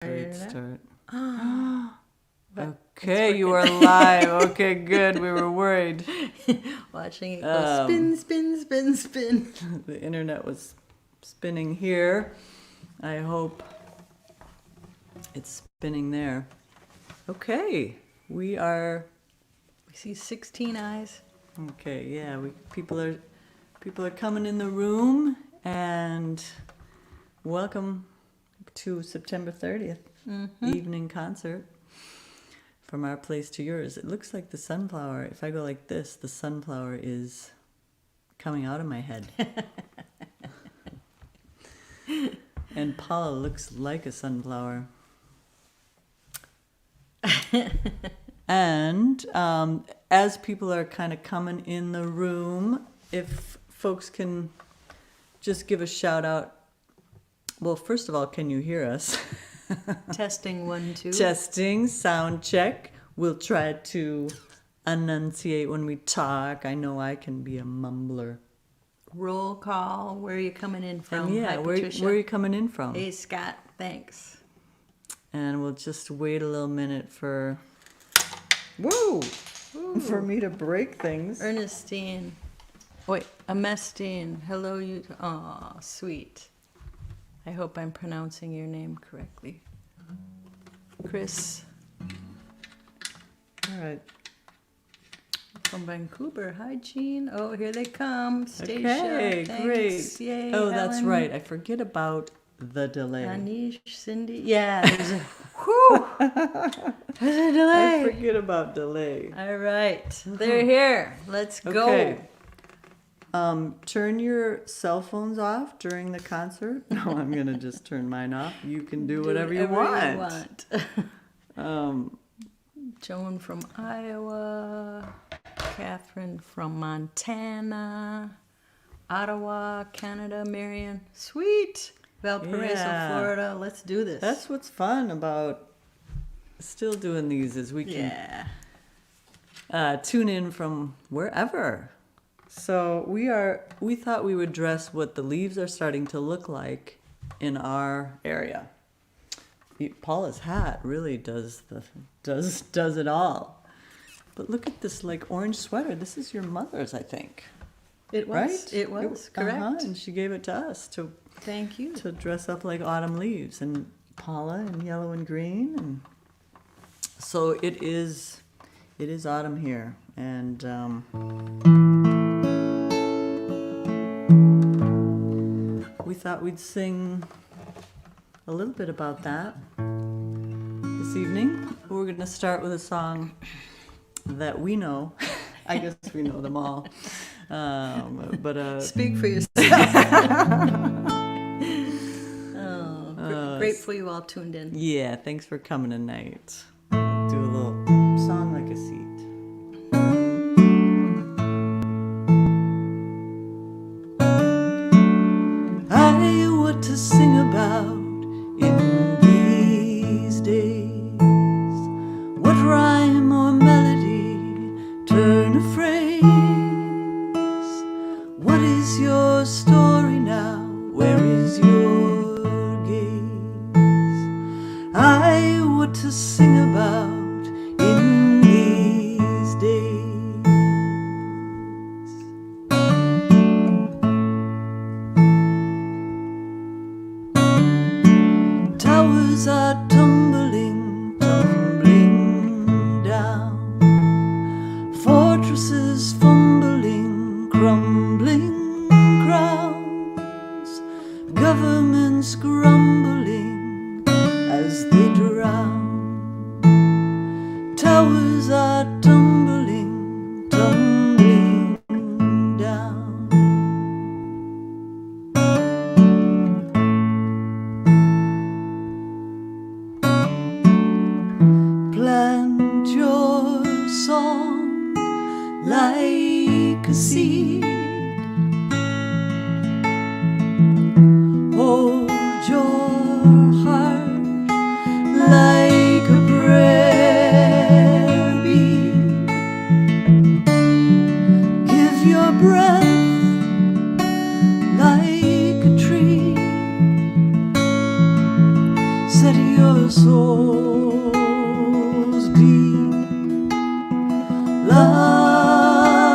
Great start. Okay, you are live. Okay, good. We were worried. Watching it go spin, spin, spin, spin. The internet was spinning here. I hope it's spinning there. Okay, we see 16 eyes. Okay, yeah. People are coming in the room, and welcome to September 30th evening concert from our place to yours. It looks like the sunflower. If I go like this, the sunflower is coming out of my head. And Paula looks like a sunflower. And as people are kind of coming in the room, if folks can just give a shout out. Well, first of all, can you hear us? Testing 1, 2. Testing, sound check. We'll try to enunciate when we talk. I know I can be a mumbler. Roll call. Where are you coming in from? And yeah, Hi, where are you coming in from? Hey, Scott. Thanks. And we'll just wait a little minute for... Whoa! Ooh. For me to break things. Ernestine. Wait, Amestine. Hello, you. Aw, sweet. I hope I'm pronouncing your name correctly. Chris. All right. From Vancouver. Hi, Jean. Oh, here they come. Stacia. Okay, thanks. great. Yay, oh, that's Helen. right. I forget about the delay. Anish, Cindy. Yeah, there's a whew. There's a delay. I forget about delay. All right. They're here. Let's go. Okay. Turn your cell phones off during the concert. No, I'm going to just turn mine off. You can do whatever you want. Joan from Iowa. Catherine from Montana. Ottawa, Canada. Marion. Sweet. Valparaiso, Florida. Let's do this. That's what's fun about still doing these is we can tune in from wherever. So we thought we would dress what the leaves are starting to look like in our area. Paula's hat really does it all. But look at this like orange sweater. This is your mother's, I think. It was. Right? It was, correct. And she gave it to us to Thank you. To dress up like autumn leaves, and Paula in yellow and green, and so it is autumn here, and we thought we'd sing a little bit about that this evening. We're going to start with a song that we know. I guess we know them all. But speak for yourself. Grateful you all tuned in. Yeah, thanks for coming tonight. Do a little song like a seat. I what to sing about in these days. What rhyme or melody turn a phrase? What is your story now? Where is your I what to sing about in these days. Towers are tumbling, tumbling down. Fortresses fumbling, crumbling crowns. Governments grumbling as they drown. Towers are tumbling, tumbling down. Plant your song like a seed. Hold your heart like a prayer bead. Give your breath like a tree. Set your soul's deep love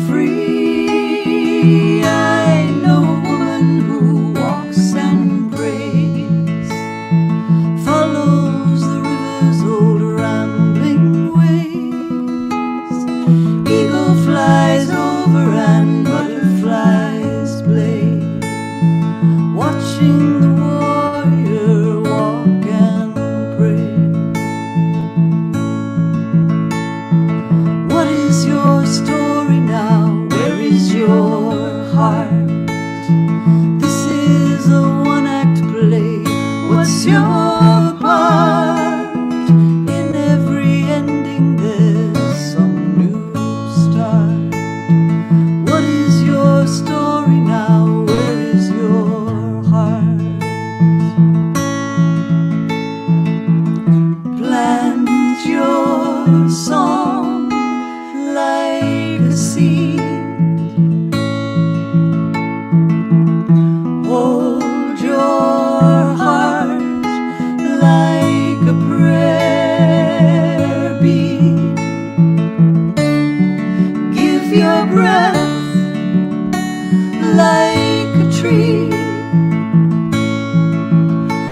free. I know a woman who walks and prays, follows the river's old rambling ways. Eagle flies over and butterflies play, watching the warrior walk and pray. What is your story now? Where is your heart? This is a one-act play. What's your part? In every ending there's some new start. What is your story now? Where is your heart? Plant your song like a seed. Hold your heart like a prayer bead. Give your breath like a tree.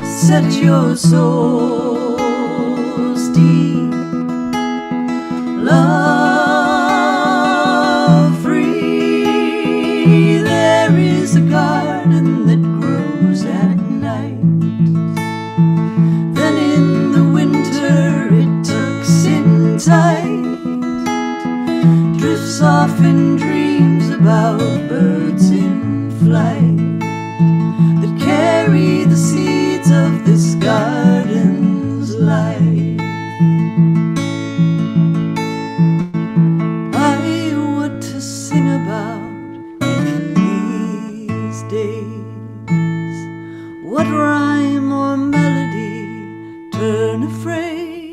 Set your soul steep love free. There is a garden that grows at night, then in the winter it tucks in tight, drifts off in dreams about birds in flight that carry the seeds of this garden's life. I want to sing about in these days. What rhyme or melody turn a phrase?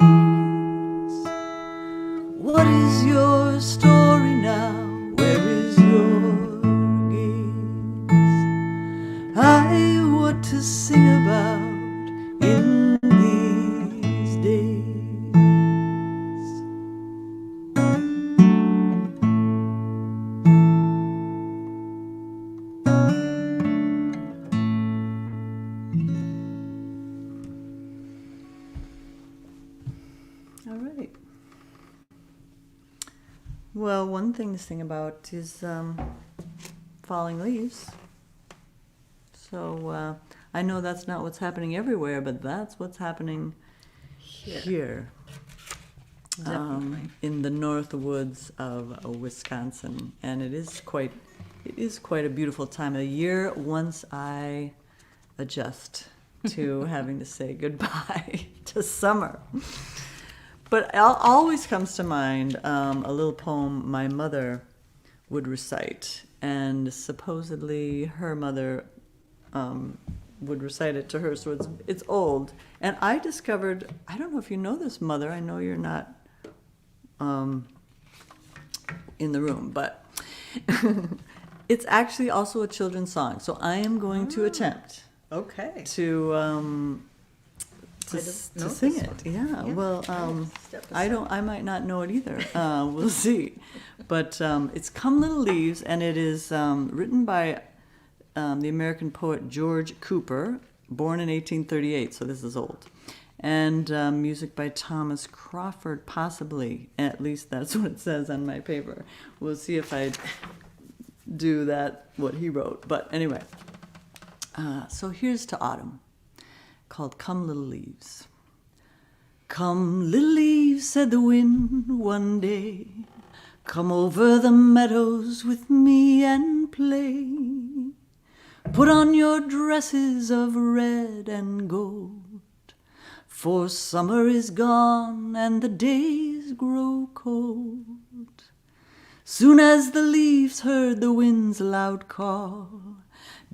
What is your story now? Where is your gaze? I want to sing about in these days. All right. Well, one thing to sing about is falling leaves. So I know that's not what's happening everywhere, but that's what's happening here. Definitely. In the north woods of Wisconsin, and it is quite a beautiful time of year once I adjust to having to say goodbye to summer. But always comes to mind a little poem my mother would recite, and supposedly her mother would recite it to her, so it's old. And I discovered, I don't know if you know this, Mother, I know you're not in the room, but it's actually also a children's song. So I am going to attempt Okay. to sing it. Yeah. Well, I might not know it either. We'll see. But it's "Come Little Leaves," and it is written by the American poet George Cooper, born in 1838. So this is old. And music by Thomas Crawford, possibly. At least that's what it says on my paper. We'll see if I do that, what he wrote. But anyway, so here's to autumn, called "Come Little Leaves." Come, little leaves, said the wind one day, come over the meadows with me and play. Put on your dresses of red and gold, for summer is gone and the days grow cold. Soon as the leaves heard the wind's loud call,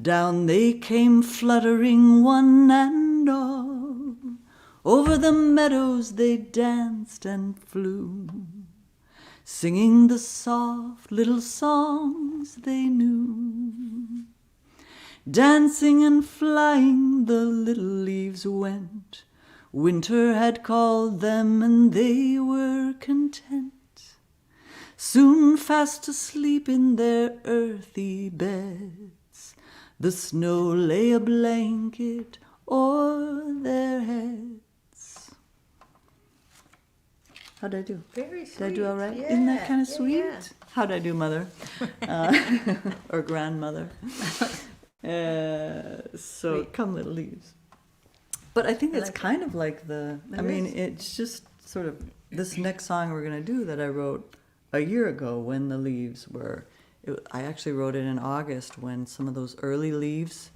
down they came fluttering one and all. Over the meadows they danced and flew, singing the soft little songs they knew. Dancing and flying the little leaves went, Winter had called them and they were content, soon fast asleep in their earthy beds. The snow lay a blanket o'er their heads. How'd I do? Very sweet. Did I do all right? Yeah, Isn't that kind of sweet? yeah. How'd I do, mother? Or grandmother? So, Sweet. come little leaves. But I think I it's like kind of like the, I It mean, is. it's just sort of this next song we're going to do that I wrote a year ago when the leaves were, I actually wrote it in August when some of those early leaves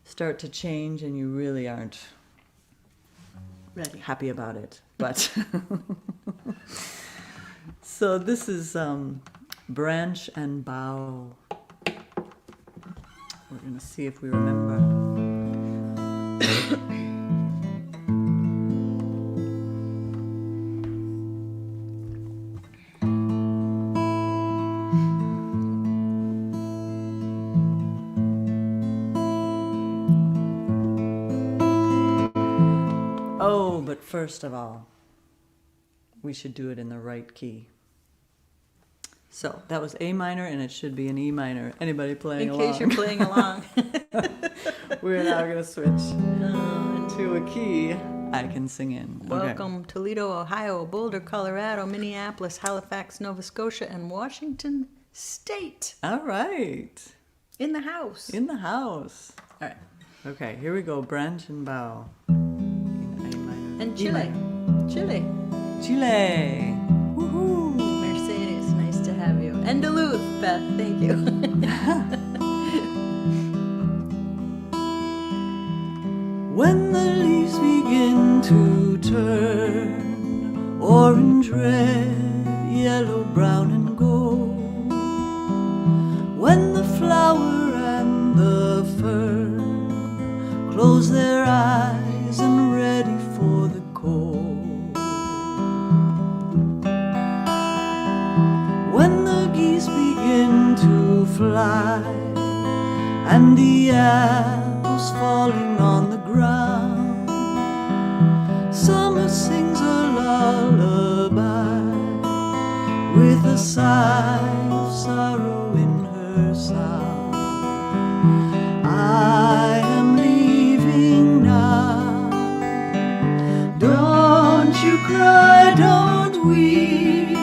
start to change and you really aren't Ready. happy about it. But so this is Branch and Bough. We're going to see if we remember. Oh, but first of all, we should do it in the right key. So that was A minor, and it should be an E minor. Anybody playing In along? case you're playing along. We're now going to switch to a key I can sing in. Okay. Welcome Toledo, Ohio, Boulder, Colorado, Minneapolis, Halifax, Nova Scotia, and Washington State. All right. In the house. In the house. All right. Okay, here we go. Branch and Bough. A minor. And E Chile. minor. Chile. Chile. Woohoo. Mercedes, nice to have you. And Duluth, Beth, thank you. When the leaves begin to turn orange, red, yellow, brown, and gold, when the flower and the fern close their eyes and ready for the cold, when the geese begin to fly and the apples falling on the ground, summer sings a lullaby with a sigh of sorrow in her sound. I am leaving now. Don't you cry, don't weep.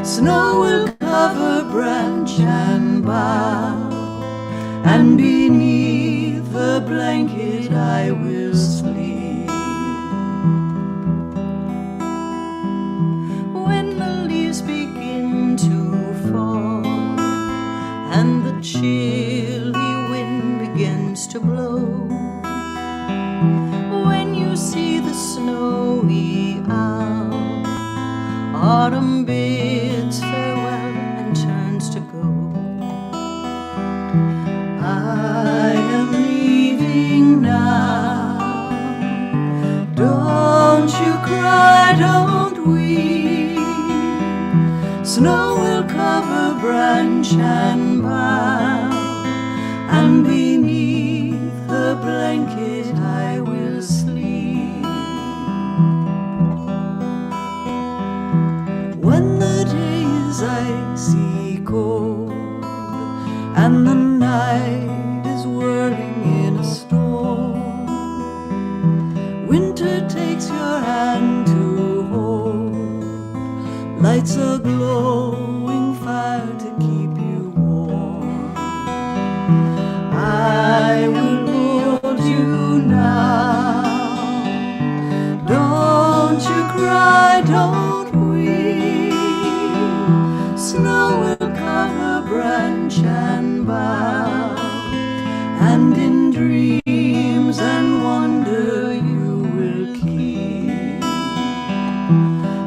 Snow will cover branch and bough, and beneath the blanket I will sleep. When the leaves begin to fall and the chilly wind begins to blow, when you see the snowy owl, autumn bids farewell and turns to go. I am leaving now. Don't you cry, don't weep. Snow will cover branch and bough, and beneath the blanket I will sleep. When the day is icy cold and the night is whirling in a storm, winter takes your hand to hold, lights a glowing fire to keep you warm. I will hold you now. Don't you cry, don't weep. Snow will cover branch and bough, and in dreams and wonder you will keep.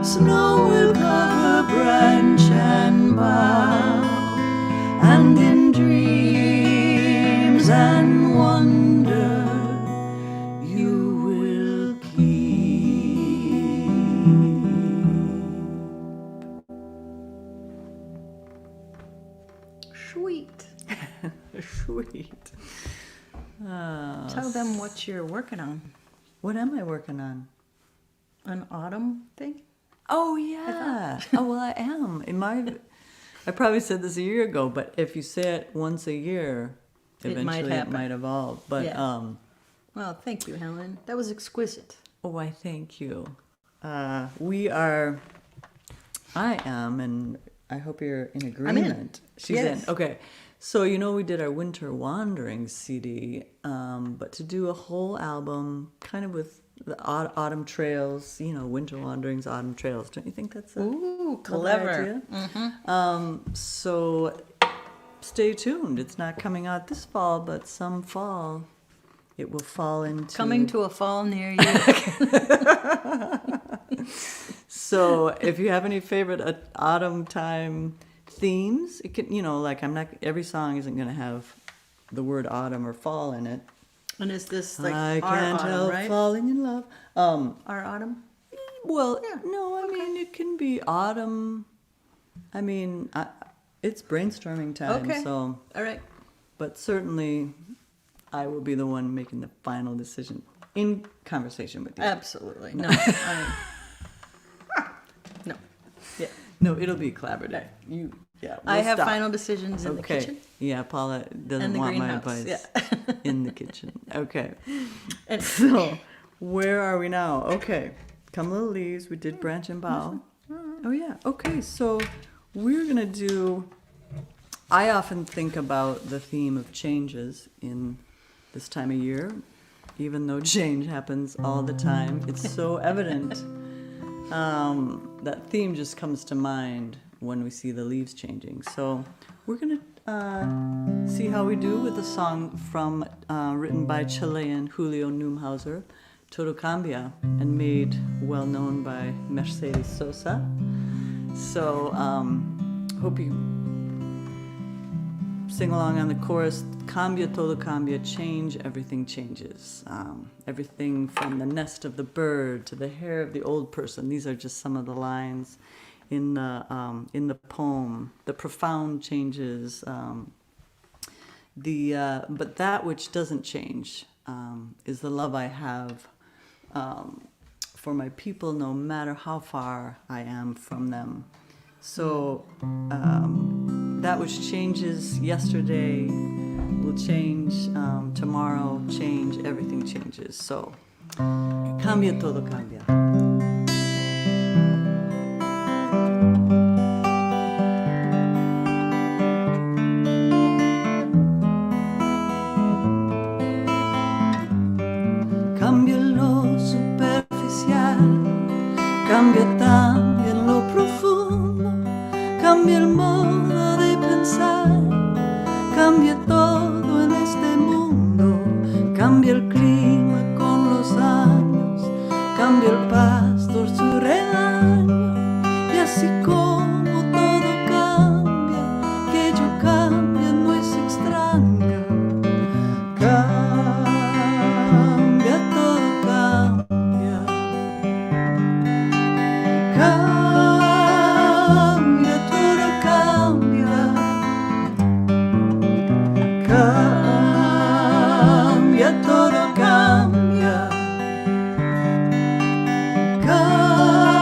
Snow will cover branch and bough, and in dreams and wonder you will keep. Sweet. Sweet. Tell them what you're working on. What am I working on? An autumn thing? Oh yeah. Oh well, I am. I probably said this a year ago, but if you say it once a year, eventually it might evolve. But Yeah. Well, thank you, Helen. That was exquisite. oh, I thank you. I am, and I hope you're in agreement. She's Yes. in. Okay. So, we did our Winter Wanderings CD, but to do a whole album kind of with the autumn trails, Winter Wanderings, autumn trails. Don't you think that's a Clever idea? Mm-hmm. So stay tuned. It's not coming out this fall, but some fall it will fall into... Coming to a fall near you. So if you have any favorite autumn time themes, it can, every song isn't going to have the word autumn or fall in it. And is this like I our can't autumn, help right? falling in love. Our autumn? Well, Yeah. no, I mean, it can be autumn. I mean, it's brainstorming time, Okay. so... All right. But certainly, I will be the one making the final decision in conversation with you. Absolutely. No. No. Yeah. No, it'll be collaborative. I have stop. final decisions in the kitchen. Yeah, Paula doesn't And the want my greenhouse, advice yeah. in the kitchen. Okay. And So, where are we now? Okay. Come Little Leaves. We did Branch and Bough. Oh, yeah. Okay, so we're going to do... I often think about the theme of changes in this time of year, even though change happens all the time. It's so evident. That theme just comes to mind when we see the leaves changing. So we're going to see how we do with a song from written by Chilean Julio Neumhauser, Todo Cambia, and made well known by Mercedes Sosa. So hope you sing along on the chorus. Cambia, todo cambia, change, everything changes. Everything from the nest of the bird to the hair of the old person. These are just some of the lines in the poem. The profound changes. But that which doesn't change is the love I have for my people, no matter how far I am from them. So that which changes yesterday will change tomorrow, change, everything changes. So, cambia, todo cambia. Cambia lo superficial, cambia también lo profundo, cambia el modo de pensar, cambia todo en este mundo, cambia el clima con los años, cambia el pastor su rebaño, y así como todo cambia, que yo cambie no es extraño. Cambia, todo cambia. Cambia, todo cambia. Cambia, todo cambia.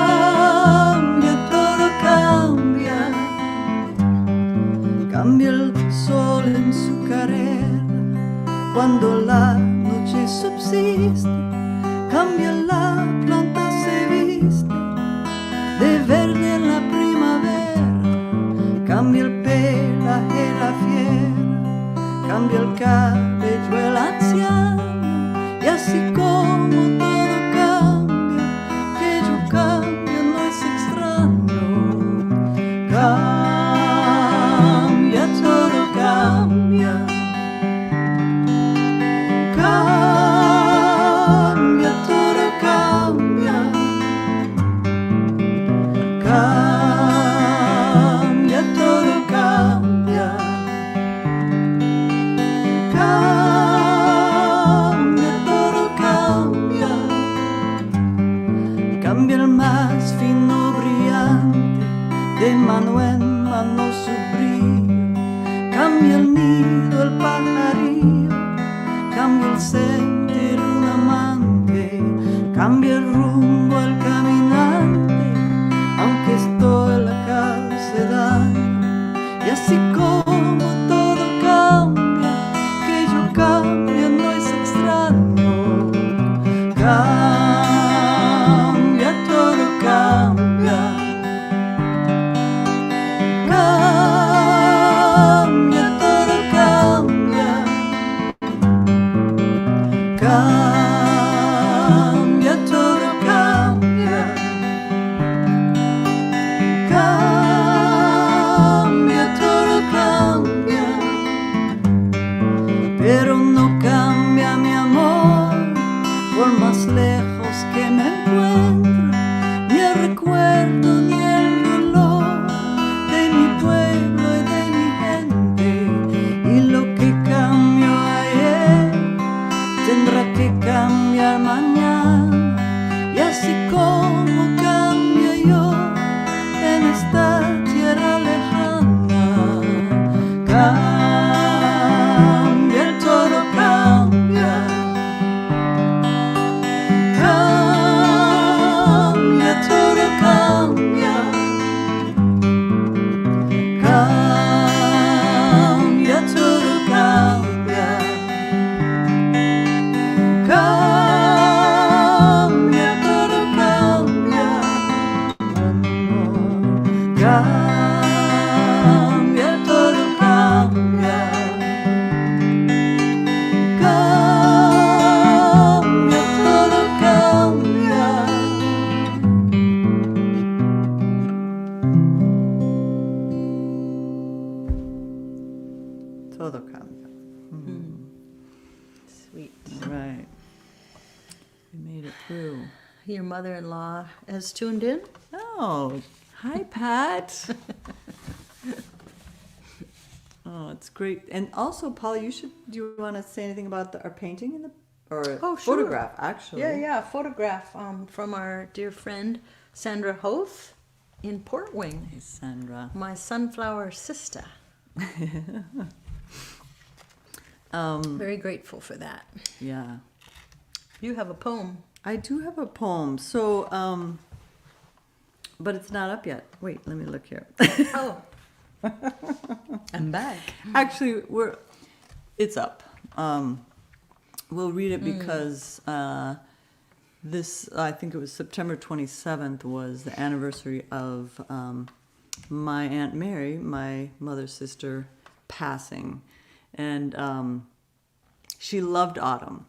Cambia, todo cambia. Cambia el sol en su carrera cuando la noche subsiste. Cambia la planta se viste de verde en la primavera. Cambia el pelaje la fiera, cambia el cabello el anciano, y así como todo cambia, que yo cambie no es extraño. Cambia, todo cambia. Cambia, todo cambia. Cambia, todo cambia. Cambia, todo cambia. Cambia el más fino brillante, de mano en mano su brillo. Cambia el nido, el pajarillo, cambia el sentir un amante, cambia el rumbo al caminante, aunque esto le cause daño. Y así como todo cambia, que yo cambie no es extraño. Cambia, todo cambia. Cambia, todo cambia. Cambia, todo cambia. Cambia, todo cambia. Pero no cambia mi amor, por más lejos que me encuentro, ni el recuerdo ni el dolor de mi pueblo y de mi gente. Y lo que cambió ayer tendrá que cambiar mañana, y así como cambio yo en esta tierra lejana. Cambia, todo cambia. Cambia, todo cambia. Cambia, todo cambia. Cambia, todo cambia. Cambia, todo cambia. Cambia, todo cambia. Todo cambia. Sweet. Right. We made it through. Your mother-in-law has tuned in. Oh, hi, Pat. Oh, it's great. And also, Paula, do you want to say anything about our painting in the, or Oh, sure. photograph, actually? Yeah, a photograph from our dear friend Sandra Hoth in Port Wing, Hey, Sandra. my sunflower sister. Very grateful for that. Yeah. You have a poem. I do have a poem. So, but it's not up yet. Wait, let me look here. Oh, I'm back. Actually, it's up. We'll read it because this, I think it was September 27th, was the anniversary of my Aunt Mary, my mother's sister, passing. And she loved autumn.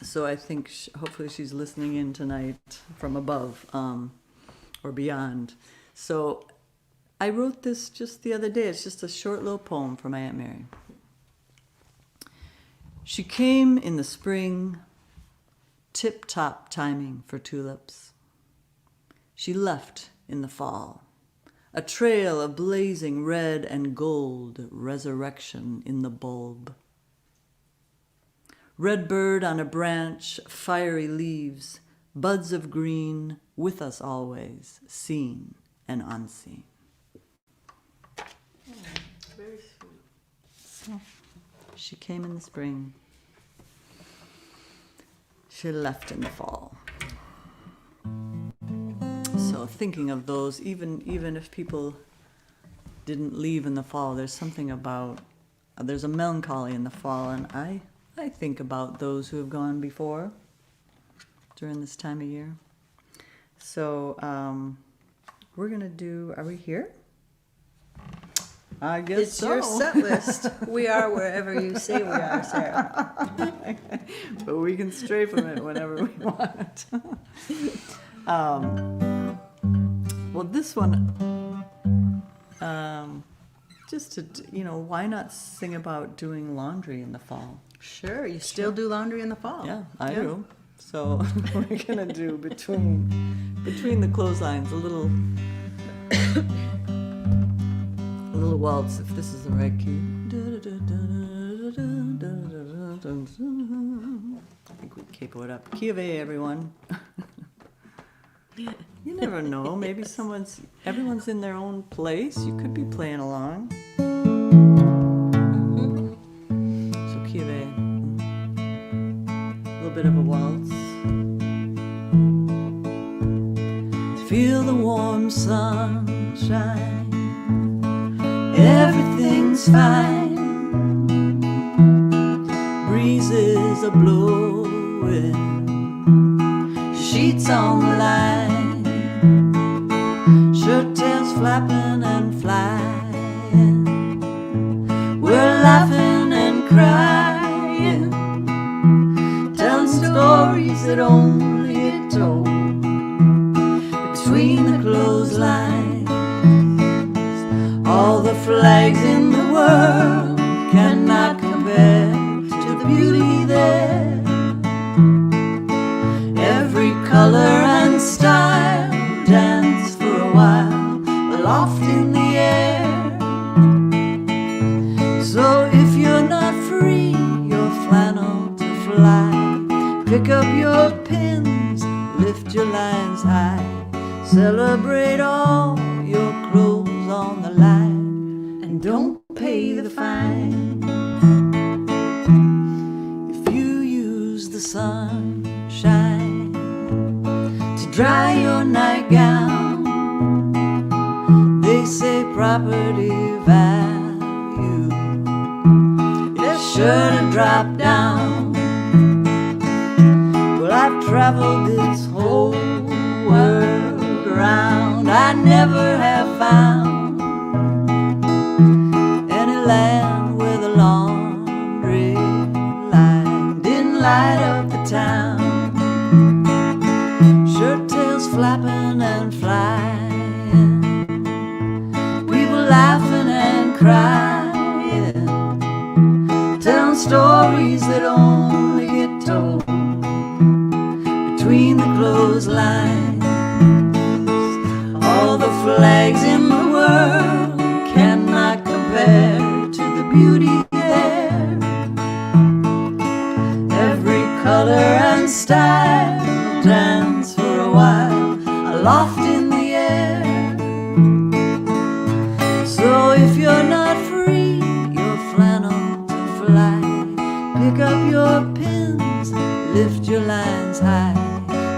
So I think hopefully she's listening in tonight from above or beyond. So I wrote this just the other day. It's just a short little poem for my Aunt Mary. She came in the spring, tip-top timing for tulips. She left in the fall, a trail of blazing red and gold, resurrection in the bulb. Red bird on a branch, fiery leaves, buds of green, with us always, seen and unseen. Very sweet. So, she came in the spring. She left in the fall. So thinking of those, even if people didn't leave in the fall, there's something about, there's a melancholy in the fall, and I think about those who have gone before during this time of year. So we're gonna do, are we here? I guess It's your set list. We are wherever you say we are, Sarah. But we can stray from it whenever we want. Well, this one, just to, why not sing about doing laundry in the fall? Sure, you still do laundry in the fall. Yeah, I do. So we're gonna do between the clotheslines a little waltz, if this is the right key. I think we capo it up. Key of A, everyone. You never know. Maybe everyone's in their own place. You could be playing along. So key of A. A little bit of a waltz. feel the warm sunshine. Everything's fine. Breezes are blowing, sheets on the line, shirt tails flapping and flying. We're laughing and crying, telling stories that only get told between the clotheslines. All the flags in the world cannot compare to the beauty there. Every color and style dance for a while aloft in the air. So if you're not free, your flannel to fly, pick up your pins, lift your lines high, celebrate all your clothes on the line, and don't pay the fine. If you use the sunshine to dry your nightgown, they say property value is sure to drop down. Well, I've traveled this whole world around, I never have found any land where the laundry line didn't light up the town. Shirt tails flapping and flying, people laughing and crying, telling stories that only get told between the clotheslines. All the flags in the world cannot compare to the beauty there. Every color and style dance for a while aloft in the air. So if you're not free, your flannel to fly, pick up your pins, lift your lines high,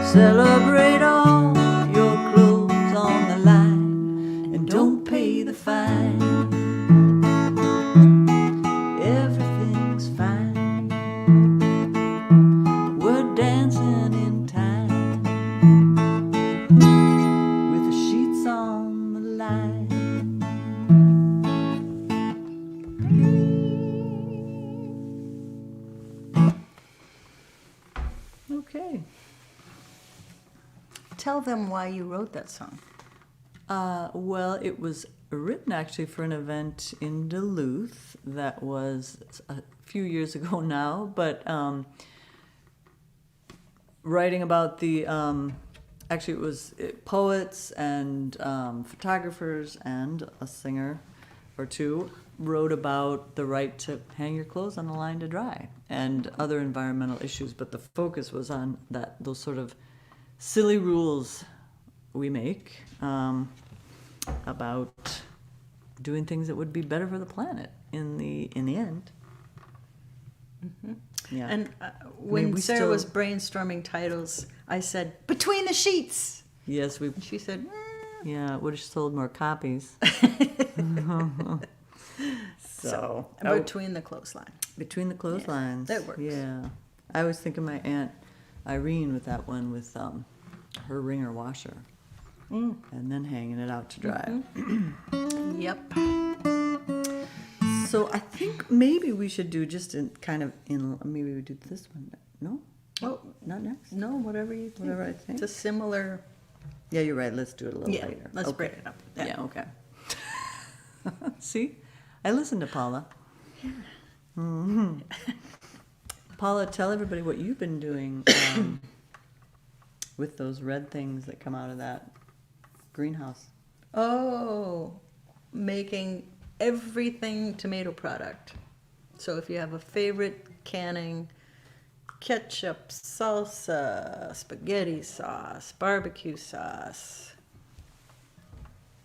celebrate all your clothes on the line, and don't pay the fine. Everything's fine. We're dancing in time with the sheets on the line. Okay. Tell them why you wrote that song. Well, it was written actually for an event in Duluth that was a few years ago now, but writing about the, actually it was poets and photographers and a singer or two wrote about the right to hang your clothes on the line to dry and other environmental issues, but the focus was on those sort of silly rules we make about doing things that would be better for the planet in the end. Mm-hmm. Yeah. And when Sarah was brainstorming titles, I said, "Between the Sheets." Yes, And she said, yeah, it would have sold more copies. So Between the Clothesline. Between the Clotheslines. Yeah, that works. Yeah. I was thinking my Aunt Irene with that one with her wringer washer. And then hanging it out to dry. Mm-hmm. Yep. So I think maybe we should do maybe we do this one. No? Oh, Not next? no, whatever you think. Whatever I think. It's a similar. Yeah, you're right. Let's do it a little later. Let's Okay. break it up. Yeah, okay. See? I listened to Paula. Yeah. Mm-hmm. Paula, tell everybody what you've been doing with those red things that come out of that greenhouse. Oh, making everything tomato product. So if you have a favorite canning, ketchup, salsa, spaghetti sauce, barbecue sauce.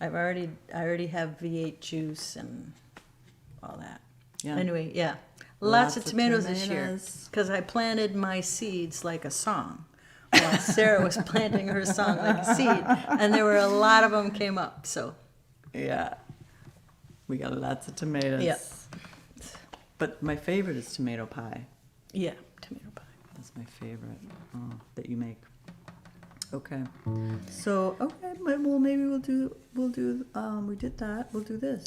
I already have V8 juice and all that. Yeah. Anyway, yeah. Lots of tomatoes this year tomatoes. because I planted my seeds like a song. while Sarah was planting her song like a seed, and there were a lot of them came up. So Yeah. We got lots of tomatoes. Yeah. But my favorite is tomato pie. yeah, tomato pie. That's my favorite that you make. Okay. So, okay, well, maybe we'll do, we did that, we'll do this.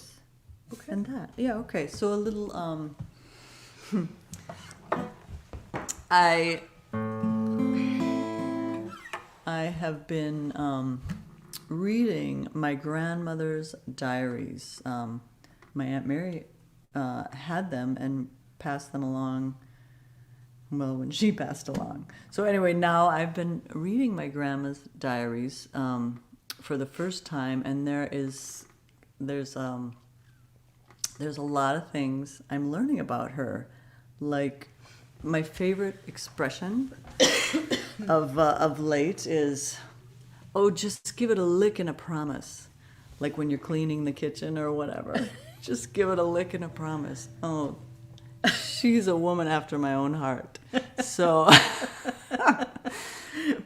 Okay. And that. Yeah, okay. So a little, I have been reading my grandmother's diaries. My Aunt Mary had them and passed them along, well, when she passed along. So anyway, now I've been reading my grandma's diaries for the first time, and there's a lot of things I'm learning about her. Like, my favorite expression of late is, oh, just give it a lick and a promise. Like when you're cleaning the kitchen or whatever. Just give it a lick and a promise. Oh, she's a woman after my own heart. So,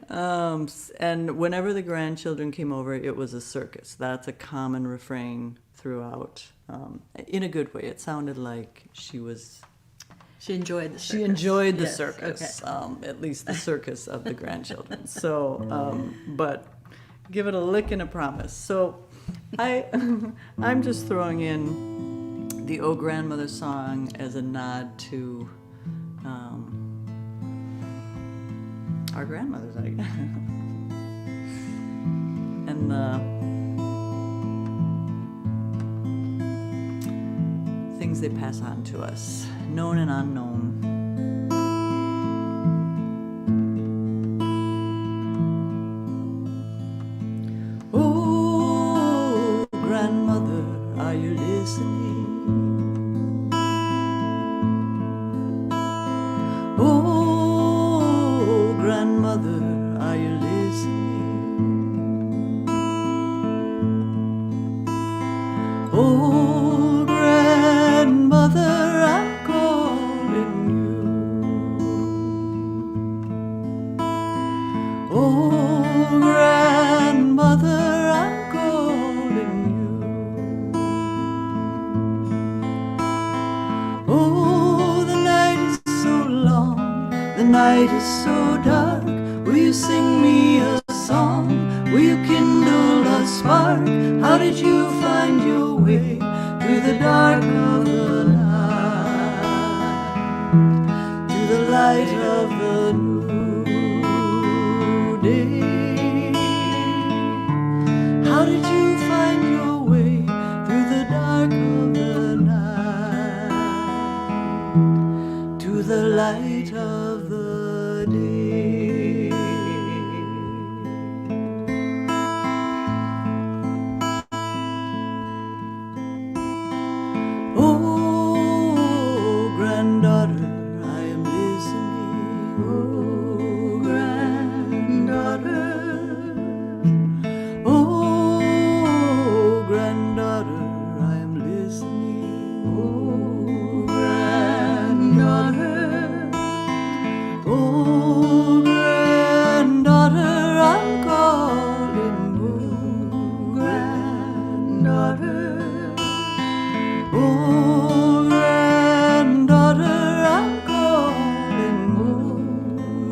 and whenever the grandchildren came over, it was a circus. That's a common refrain throughout, in a good way. It sounded like she enjoyed the circus. She enjoyed the Yes, circus, okay. at least the circus of the grandchildren. So, but give it a lick and a promise. So, I'm just throwing in the "Oh Grandmother" song as a nod to our grandmothers, I guess, and the things they pass on to us, known and unknown. Oh, grandmother, are you listening? Oh, grandmother, are you listening? Oh, grandmother, I'm calling you. Oh, grandmother, I'm calling you. Oh, the night is so long, the night is so dark. Will you sing me a song? Will you kindle a spark? How did you find your way through the dark of the night, to the light of the new day? How did you find your way through the dark of the night, to the light of the day? Oh, granddaughter, I am listening. Oh, granddaughter. Oh, granddaughter, I am listening. Oh, granddaughter. Oh, granddaughter, I'm calling you. Granddaughter. Oh, granddaughter, I'm calling you.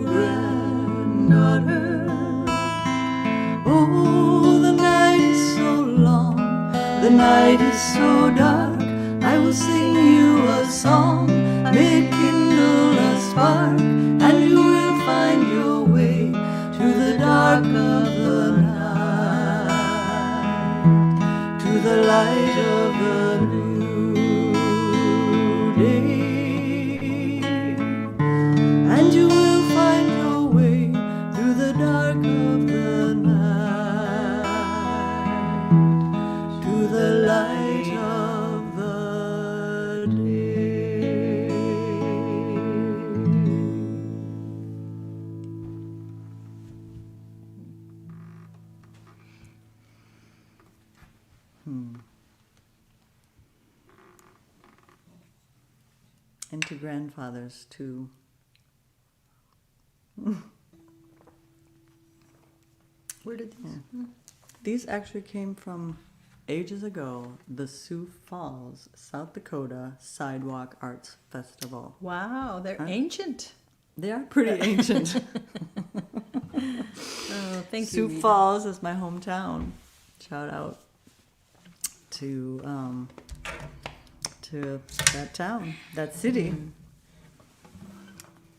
Granddaughter. Oh, the night is so long, the night is so dark. I will sing you a song, may it kindle a spark, and you will find your way to the dark of the night, to the light of the new day. And you will find your way through the dark of the night, to the light of the day. And to grandfathers too. Where did these? These actually came from ages ago, the Sioux Falls, South Dakota Sidewalk Arts Festival. Wow, they're Aren't- ancient. They are pretty ancient. Oh, thank you. Sioux Rita. Falls is my hometown. Shout out to that town, that city.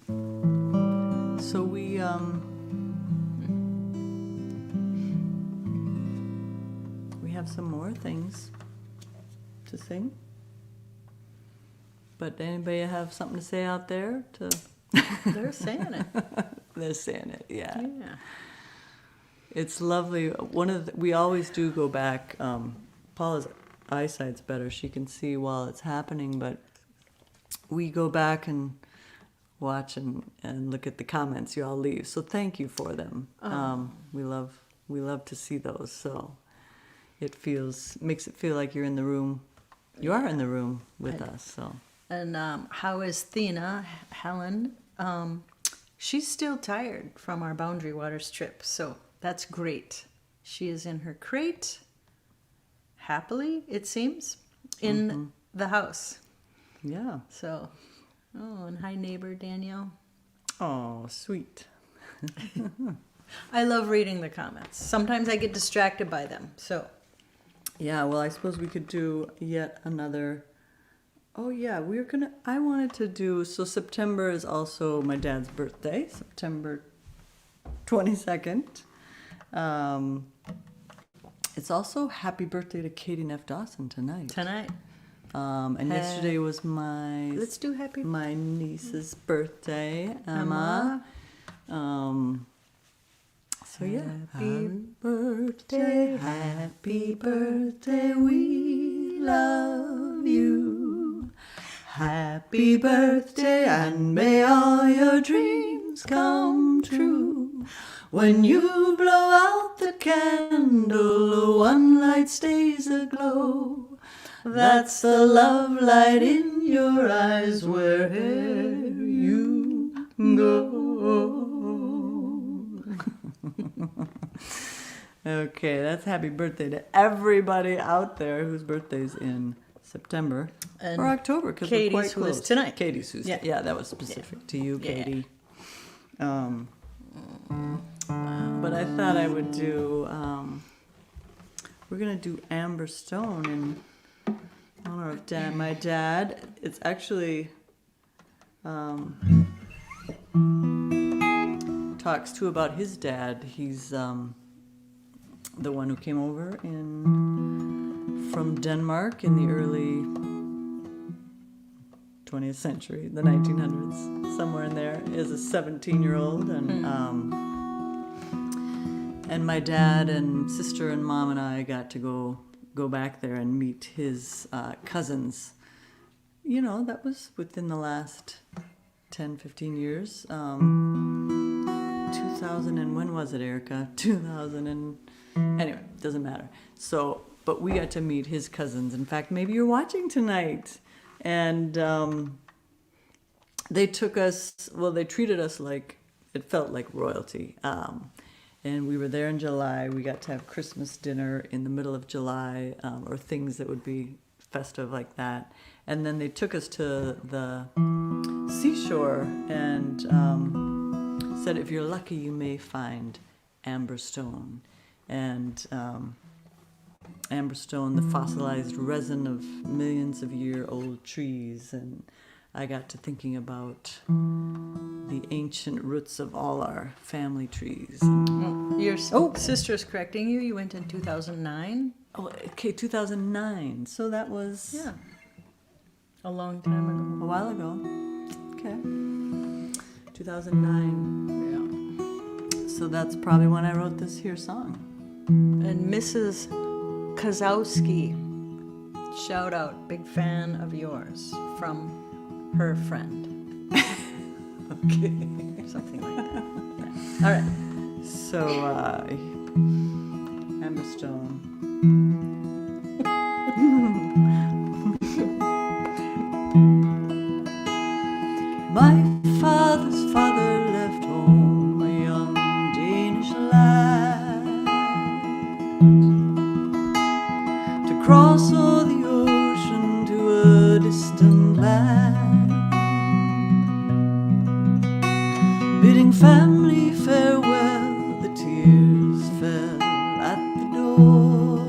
So we have some more things to sing. But anybody have something to say out there? They're saying it. They're saying it, yeah. Yeah. It's lovely. We always do go back. Paula's eyesight's better; she can see while it's happening. But we go back and watch and look at the comments you all leave. So thank you for them. We love to see those. So it makes it feel like you're in the room. You are in the room with us. So. And how is Thena, Helen? She's still tired from our Boundary Waters trip, so that's great. She is in her crate, happily, it seems, in the house. Yeah. So, and hi neighbor Danielle. Oh, sweet. I love reading the comments. Sometimes I get distracted by them, so. Yeah, well, I suppose we could do yet another. Oh yeah, I wanted to do, so September is also my dad's birthday, September 22nd. It's also happy birthday to Katie Neff Dawson tonight. And yesterday was Let's do happy my niece's birthday, Emma. So yeah. Happy birthday, we love you. Happy birthday, and may all your dreams come true. When you blow out the candle, one light stays aglow. That's the love light in your eyes wherever you go. Okay, that's happy birthday to everybody out there whose birthday's in September or October, because we're quite Katie's, close. who's tonight. Katie's, who's yeah, that was specific to you, Katie. But I thought I would do. We're gonna do Amber Stone in honor of my dad. It's actually talks too about his dad. He's the one who came over from Denmark in the early 20th century, the 1900s, somewhere in there, is a 17-year-old, and my dad and sister and mom and I got to go back there and meet his cousins. You know, that was within the last 10, 15 years. 2000 and when was it, Erica? 2000 and anyway, doesn't matter. So, but we got to meet his cousins. In fact, maybe you're watching tonight. And they treated us like, it felt like royalty. And we were there in July. We got to have Christmas dinner in the middle of July, or things that would be festive like that. And then they took us to the seashore and said, if you're lucky, you may find amber stone. And amber stone, the fossilized resin of millions of year-old trees. And I got to thinking about the ancient roots of all our family trees. Your sister's correcting you. You went in 2009. Oh, okay, 2009. So that was a long time ago. A while ago. Okay. 2009. Yeah. So that's probably when I wrote this here song. And Mrs. Kozowski, shout out, big fan of yours, from her friend. Okay. Something like that. Yeah. All right. So, Amber Stone. My father's father left home a young Danish lad. cross o'er the ocean to a distant land, bidding family farewell, the tears fell at the door,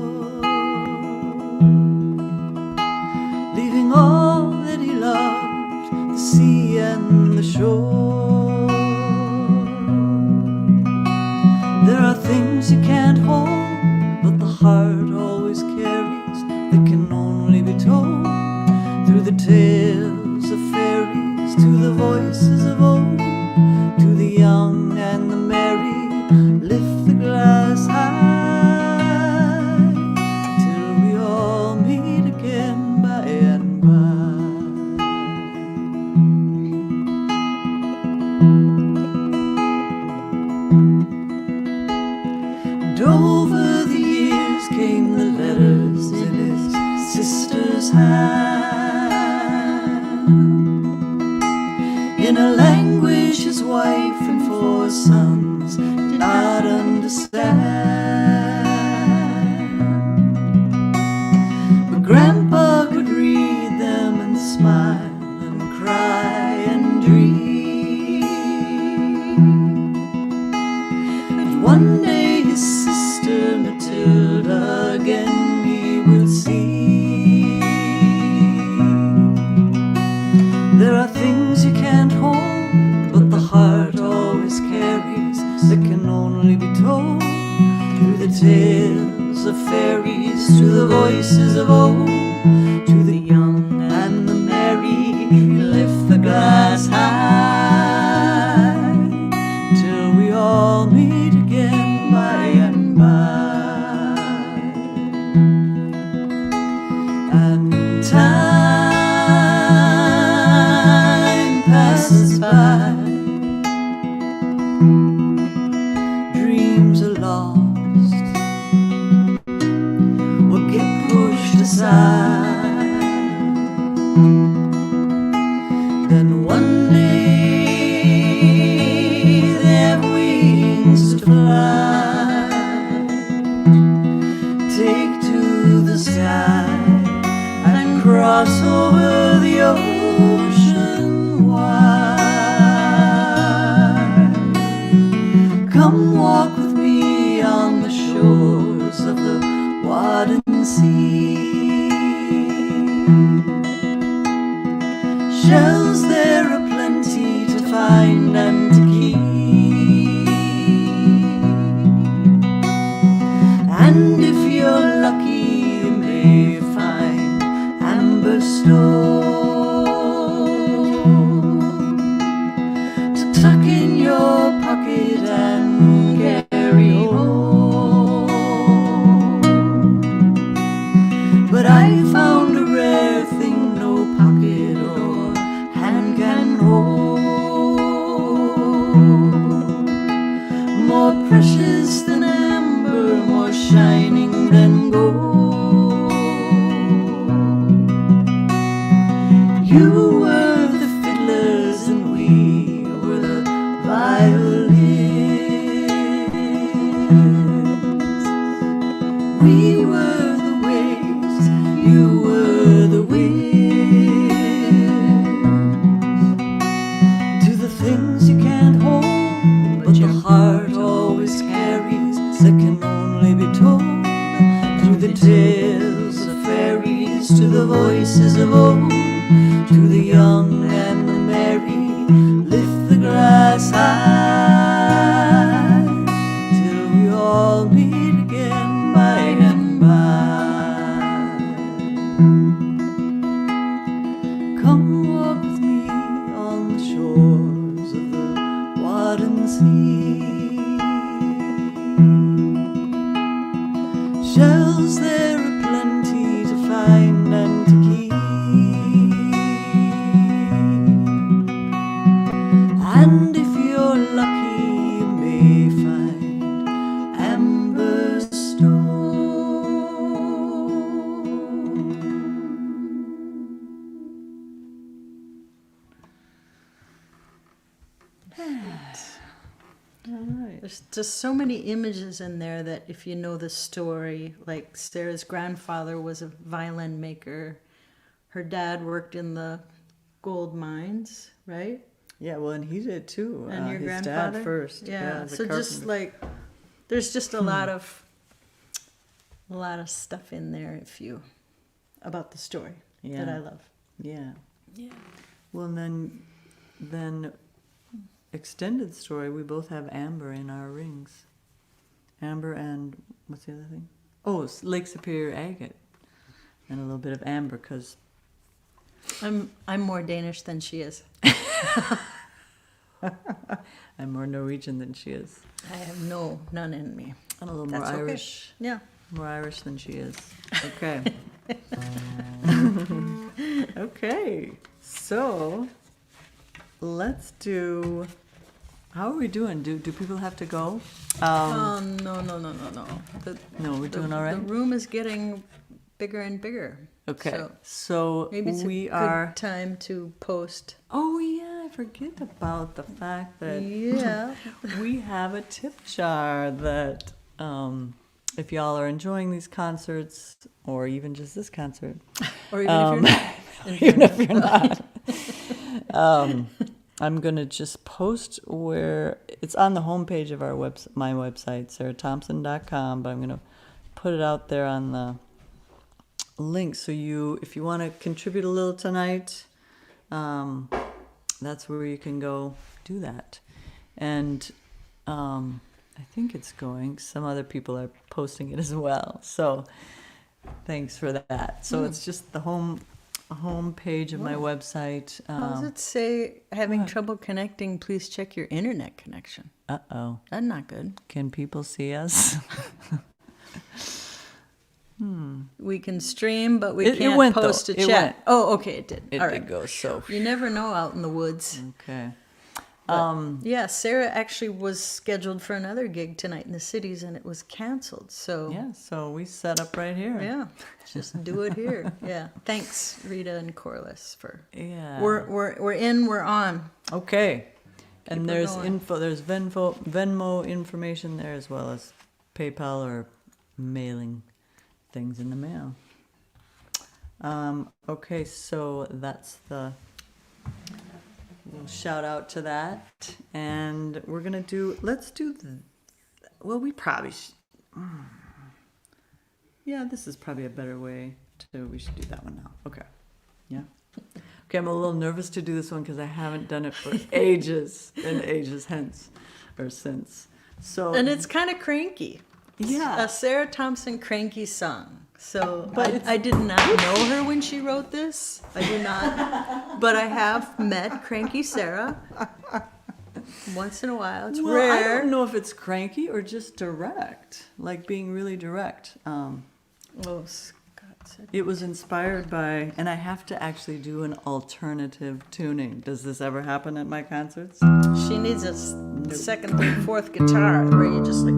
leaving all that he loved, the sea and the shore. There are things you can't hold, but the heart always carries, that can only be told through the tales of fairies, to the voices of old, to the young and the merry. Lift the glass high till we all meet again by and by. And over the years came the letters in his sister's hand, in a language his wife and 4 sons did not understand. But Grandpa could read them and smile and cry and dream that one day his sister Matilda again he would see. There are things you can't hold, but the heart always carries, that can only be told through the tales of fairies, to the voices of old, to the young and the merry. Lift the glass high till we all meet again by and by. And time passes by, dreams are lost or get pushed aside. Then one day they have wings to fly, take to the sky and cross over the ocean wide. Come walk with me on the shores of the Wadden Sea. Shells there are plenty to find and to keep, and if you're lucky you may find amber stone to tuck in your pocket and carry home. But I found a rare thing no pocket or hand can hold, more precious than amber, more shining than gold. You were the fiddlers and we were the violins. We were the waves, you were the winds. To the things you can't hold, but your heart always carries, that can only be told through the tales of fairies, to the voices of old, to the young and the merry. Lift the glass high till we all meet again by and by. Come walk with me on the shores of the Wadden Sea. Shells there are plenty to find and to keep, and if you're lucky you may find amber stone. All right. The There's just so many images in there that if you know the story, like Sarah's grandfather was a violin maker. Her dad worked in the gold mines, right? Yeah, well, and he did too. And your his grandfather? dad first. Yeah. as a So just carpenter. like, there's just a lot of stuff in there about the story that Yeah. I love. Yeah. Yeah. Well, and then extended story, we both have amber in our rings. Amber and, what's the other thing? Oh, it's Lake Superior agate. And a little bit of amber, because I'm more Danish than she is. I'm more Norwegian than she is. I have none in me. And a little That's more okay. Irish. Yeah. More Irish than she is. Okay. Okay. So let's do. How are we doing? Do people have to go? No. The, No, we're doing all right. The room is getting bigger and bigger. Okay. So maybe it's we a are. good time to post. Oh yeah, I forget about the fact that Yeah. we have a tip jar that. If y'all are enjoying these concerts, or even just this concert, Or even if you're not. even if you're not, I'm gonna just post where it's on the homepage of my website, sarathomsen.com. But I'm gonna put it out there on the link, so if you want to contribute a little tonight, that's where you can go do that. And I think it's going. Some other people are posting it as well. So thanks for that. So it's just the home page of my website. How does it say, having trouble connecting, please check your internet connection? Uh-oh. That's not good. Can people see us? We can stream, but we It can't went, post though. a It chat. went. Oh, okay, it did. It All did right. go so. You never know out in the woods. Okay. Yeah, Sarah actually was scheduled for another gig tonight in the cities, and it was canceled. So Yeah, so we set up right here. yeah, just do it here. Yeah, thanks Rita and Corliss for. Yeah. We're on. Okay. And Keep her there's going. there's Venmo information there, as well as PayPal or mailing things in the mail. Okay, so that's the little shout out to that. And we're gonna we probably yeah, this is probably a better way we should do that one now. Okay. Yeah. Okay, I'm a little nervous to do this one because I haven't done it for ages and ages since. So And it's kind of cranky. yeah, A Sara Thomsen cranky song. So But I did not know her when she wrote this. I do not. But I have met cranky Sarah once in a while. It's well, rare. I don't know if it's cranky or just direct, like being really direct. Oh, Scott said. It was inspired by, and I have to actually do an alternative tuning. Does this ever happen at my concerts? She needs a second, third, fourth guitar where you just like.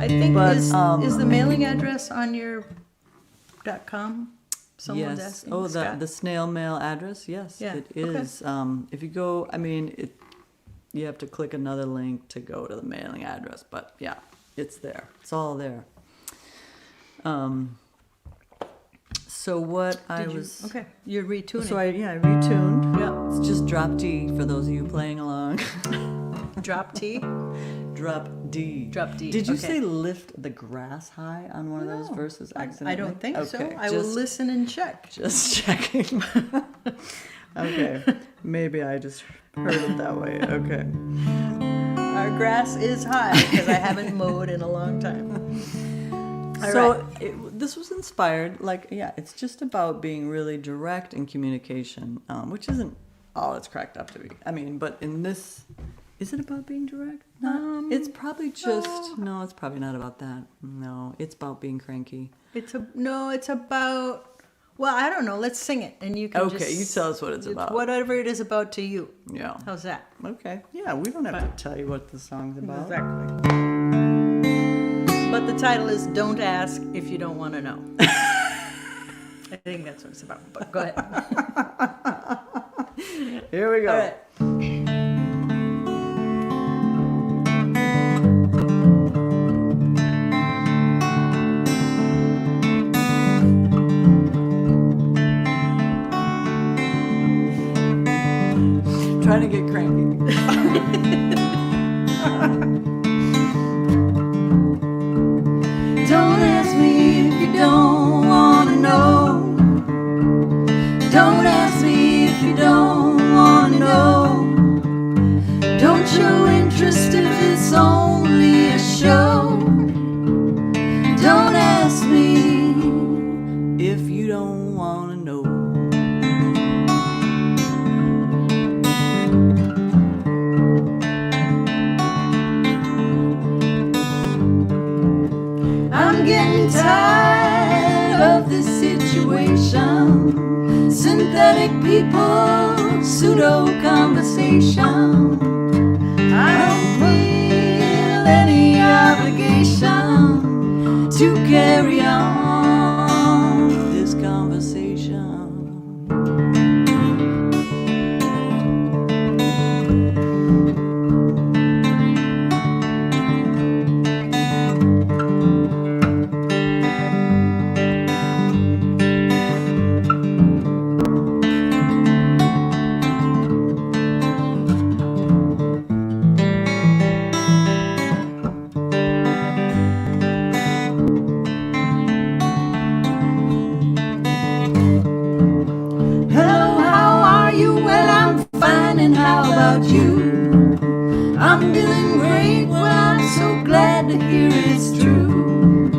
I think But, is the mailing address on your .com? Someone's Yes. asking. Oh, Scott? the snail mail address. Yes, Yeah, it okay. is. If you go, you have to click another link to go to the mailing address. But yeah, it's there. It's all there. So what Okay, you're retuning. So I retuned. Yeah. It's just drop D for those of you playing along. Drop T. Drop D. Drop D, Did you okay. say lift the grass high on one of those No, verses I accidentally? don't think so. Okay, I will listen and check. Just checking. Okay. Maybe I just heard it that way. Okay. Our grass is high because I haven't mowed in a long time. All So right. this was inspired, it's just about being really direct in communication, which isn't all it's cracked up to be. I mean, but in this, is it about being direct? It's probably just, no, it's probably not about that. No, it's about being cranky. It's about. Well, I don't know. Let's sing it, and you can. Okay, you tell us what it's about. Whatever it is about to you. Yeah. How's that? Okay. Yeah, we don't have to tell you what the song's about. Exactly. But the title is "Don't Ask If You Don't Want to Know." I think that's what it's about. But go ahead. Here we go. All right. trying to get cranky. Don't ask me if you don't wanna know. Don't ask me if you don't wanna know. Don't show interest if it's only a show. Don't ask me If you don't want to know. I'm getting tired of this situation. Synthetic people, pseudo conversation. I don't feel any obligation to carry on This conversation. Hello, how are you? Well, I'm fine, and how about you? I'm doing great, well, I'm so glad to hear it's true.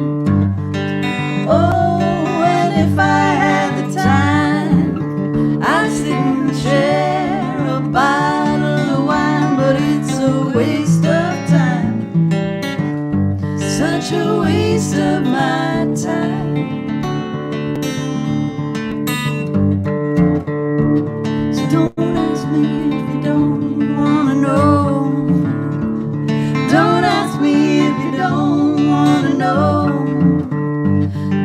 Oh, and if I had the time, I'd sit and share a bottle of wine, but it's a waste of time, such a waste of my time. So don't ask me if you don't wanna know. Don't ask me if you don't wanna know.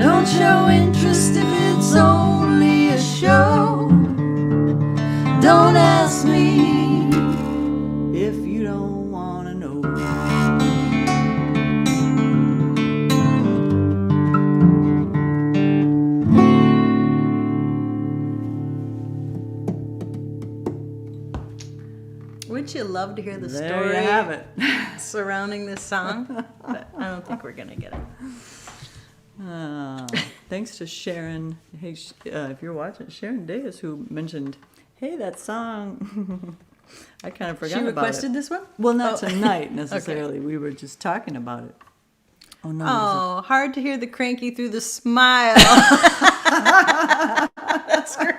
Don't show interest if it's only a show. Don't ask me If you don't want to know. Would you love to hear the There story you have it. surrounding this song? But I don't think we're gonna get it. Thanks to Sharon. Hey, if you're watching, Sharon Davis, who mentioned, "Hey, that song." I kind of forgot She about requested it. this one? Well, not Oh. tonight necessarily. We were just talking about it. Oh no! Oh, hard to hear the cranky through the smile. That's great.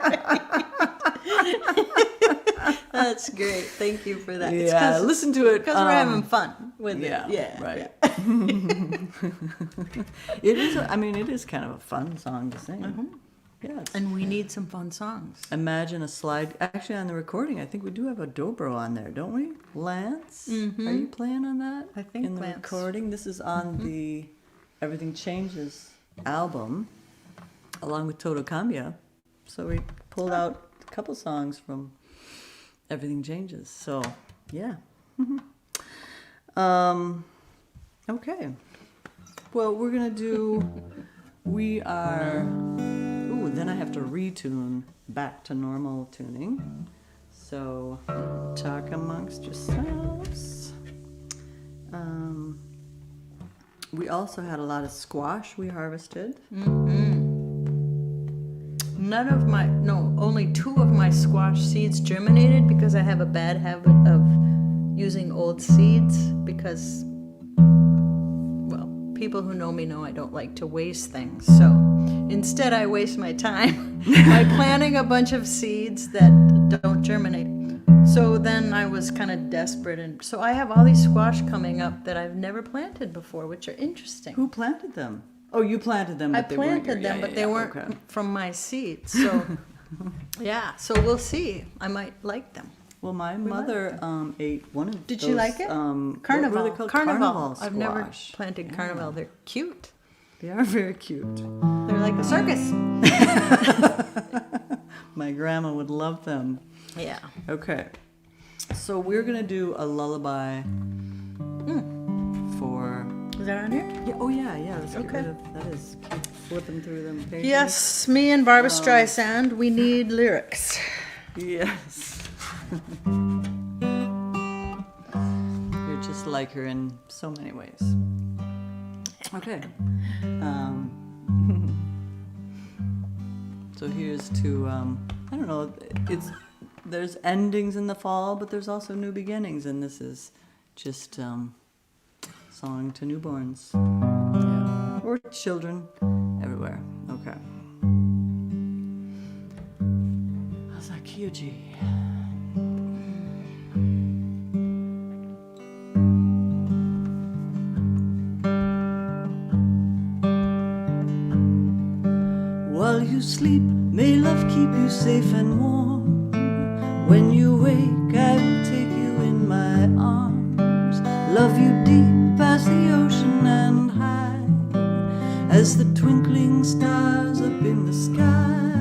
That's great. Thank you for that. It's Yeah, listen to it. because we're having fun with Yeah, it. Yeah, right. yeah. It is. I mean, it is kind of a fun song to sing. Mm-hmm. Yes. And we need some fun songs. Imagine a slide. Actually, on the recording, I think we do have a dobro on there, don't we? Lance, are you playing on that? I think in the Lance. recording. This is on the Everything Changes album, along with Toto Cambia. So we pulled out a couple songs from Everything Changes. So yeah. Okay. Well, we're gonna do. We are. Ooh, then I have to retune back to normal tuning. So talk amongst yourselves. We also had a lot of squash we harvested. Only 2 of my squash seeds germinated because I have a bad habit of using old seeds because, well, people who know me know I don't like to waste things. So instead I waste my time by planting a bunch of seeds that don't germinate. So then I was kind of desperate, and so I have all these squash coming up that I've never planted before, which are interesting. Who planted them? Oh, you planted them, I but they weren't planted them, but they weren't okay. from my seeds. So, yeah. So we'll see. I might like them. Well, my mother ate one of Did those. you like it? What Carnival. were they called? Carnival. Squash. I've never planted carnival. They're cute. They are very cute. They're like a circus. My grandma would love them. Yeah. Okay. So we're going to do a lullaby for... Is that on here? Yeah, oh, yeah. Let's get Okay. rid of... That is... Keep flipping through them pages. Yes, me and Barbara Streisand, we need lyrics. Yes. like her in so many ways. Okay. So here's to, I don't know, there's endings in the fall, but there's also new beginnings, and this is just song to newborns. Yeah. Or children everywhere. Okay. How's that key, G? While you sleep, may love keep you safe and warm. When you wake, I will take you in my arms, love you deep as the ocean and high, as the twinkling stars up in the sky.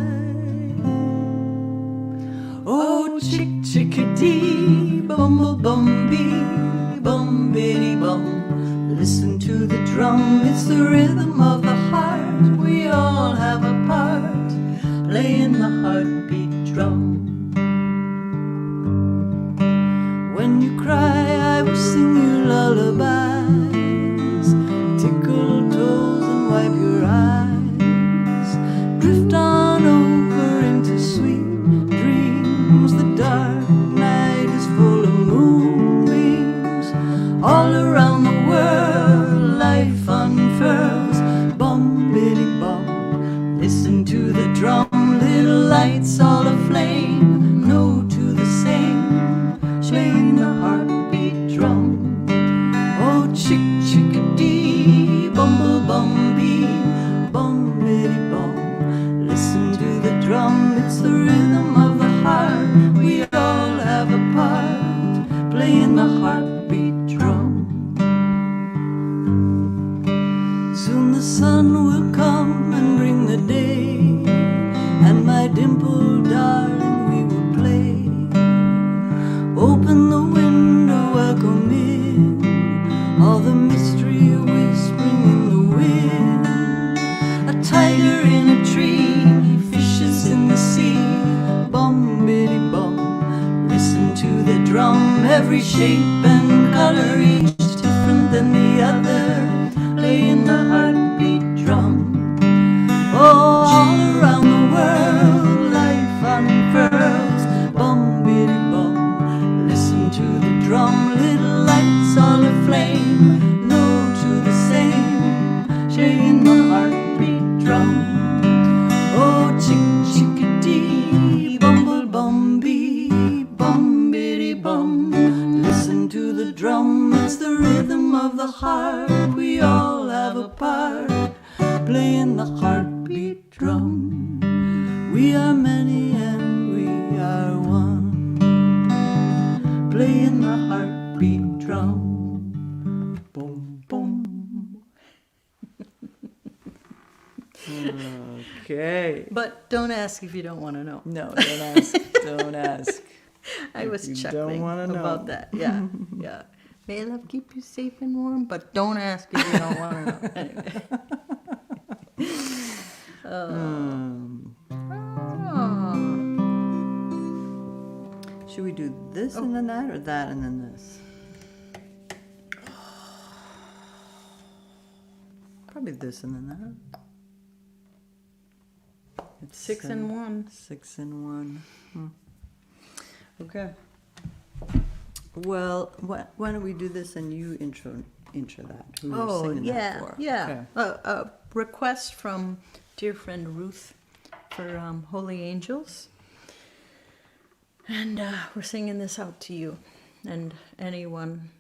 Oh, chick chickadee, bumble bumby, bum biddy bum, listen to the drum, it's the rhythm of the heart. We all have a part, playing the heartbeat drum. When you cry, I will sing you lullabies, tickle toes and wipe your eyes, drift on over into sweet dreams. The dark night is full of moonbeams. All around the world, life unfurls. Bum biddy bum, listen to the drum, little lights all aflame, no to the same, playing the heartbeat drum. Oh, chick chickadee, bumble bumby, bum biddy bum, listen to the drum, it's the rhythm of the heart. We all have a part, playing the heartbeat drum. Soon the sun will come and bring the day, and my dimpled darling we will play. Open the window, welcome in, all the mystery whispering in the wind. A tiger in a tree, fishes in the sea, bum biddy bum, listen to the drum, every shape and color, each different than the other, playing the heartbeat drum. Oh, all around the world, life unfurls, bum biddy bum, listen to the drum, little lights all aflame, no to the same, playing the heartbeat drum. Oh, chick chickadee, bumble bumby, bum biddy bum, listen to the drum, it's the rhythm of the heart. We all have a part, playing the heartbeat drum. We are many and we are one, playing the heartbeat drum. Boom, boom. Okay. But don't ask if you don't want to know. No, don't ask. Don't ask. I was You chuckling don't wanna know. about that. Yeah, yeah. May love keep you safe and warm, but don't ask if you don't want to know. Anyway. Should we do this and then that, or that and then this? Probably this and then that. It's 6 and 1. 6 and 1. Okay. Well, why don't we do this and you intro that? Who you're singing that for? Yeah. Okay. A request from dear friend Ruth for Holy Angels. And we're singing this out to you and anyone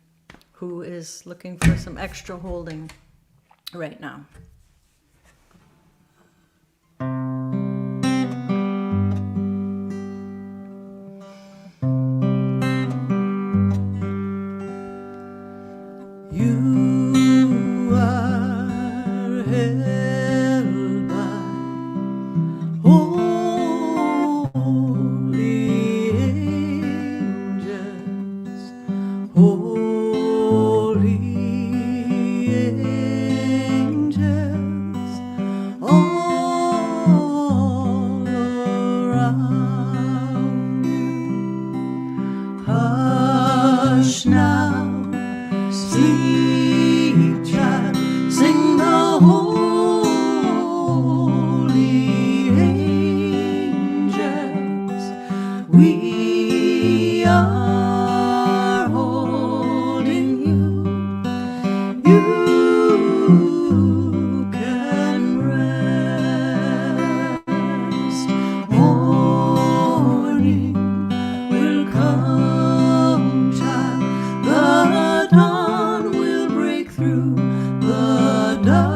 who is looking for some extra holding right now. You are held by holy angels, holy angels. You can rest. Morning will come, child. The dawn will break through the darkness.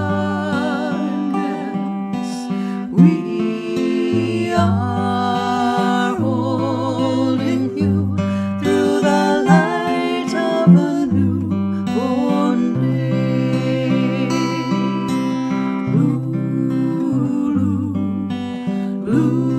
We are holding you through the light of a newborn day. Lulu, Lulu, Lulu,